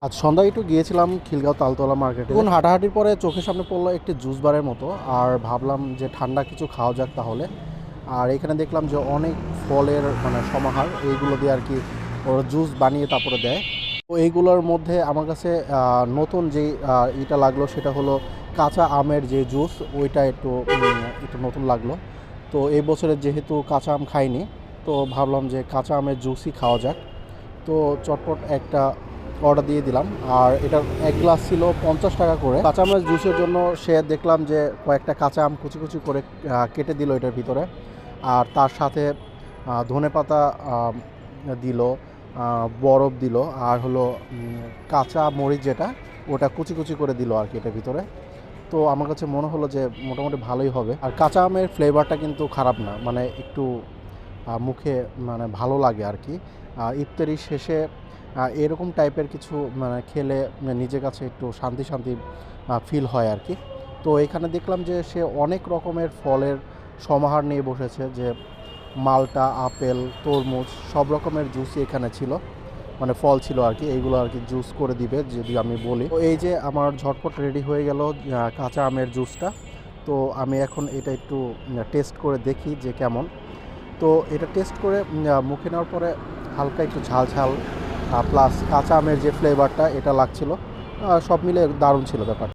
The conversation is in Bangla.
আজ সন্ধ্যায় একটু গিয়েছিলাম খিলগাঁও তালতলা মার্কেটে। এখন হাঁটাহাঁটির পরে চোখের সামনে পড়লো একটি জুস বারের মতো, আর ভাবলাম যে ঠান্ডা কিছু খাওয়া যাক তাহলে। আর এখানে দেখলাম যে অনেক ফলের সমাহার, এইগুলো দিয়ে আর কি ওরা জুস বানিয়ে তারপরে দেয়। তো এইগুলোর মধ্যে আমার কাছে নতুন যেই ইটা লাগলো সেটা হলো কাঁচা আমের যে জুস, ওইটা একটু নতুন লাগলো। তো এই বছরে যেহেতু কাঁচা আম খাইনি, তো ভাবলাম যে কাঁচা আমের জুসই খাওয়া যাক। তো চটপট একটা অর্ডার দিয়ে দিলাম। আর এটার এক গ্লাস ছিল 50 টাকা করে। কাঁচা আমের জুসের জন্য সে দেখলাম যে কয়েকটা কাঁচা আম কুচি কুচি করে কেটে দিল এটার ভিতরে, আর তার সাথে ধনেপাতা দিল, বরফ দিল, আর হলো কাঁচা মরিচ যেটা ওটা কুচি কুচি করে দিল আর কি এটার ভিতরে। তো আমার কাছে মনে হলো যে মোটামুটি ভালোই হবে। আর কাঁচা আমের ফ্লেভারটা কিন্তু খারাপ না, একটু মুখে ভালো লাগে আর কি। ইফতারির শেষে এরকম টাইপের কিছু খেলে নিজের কাছে একটু শান্তি শান্তি ফিল হয় আর কি। তো এখানে দেখলাম যে সে অনেক রকমের ফলের সমাহার নিয়ে বসেছে, যে মালটা, আপেল, তরমুজ সব রকমের জুসই এখানে ছিল, ফল ছিল আর কি। এইগুলো আর কি জুস করে দিবে যদি আমি বলি। তো এই যে আমার ঝটপট রেডি হয়ে গেল কাঁচা আমের জুসটা। তো আমি এখন এটা একটু টেস্ট করে দেখি যে কেমন। তো এটা টেস্ট করে মুখে নেওয়ার পরে হালকা একটু ঝাল ঝাল প্লাস কাঁচা আমের যে ফ্লেভারটা এটা লাগছিল, সব মিলে দারুণ ছিল ব্যাপারটা।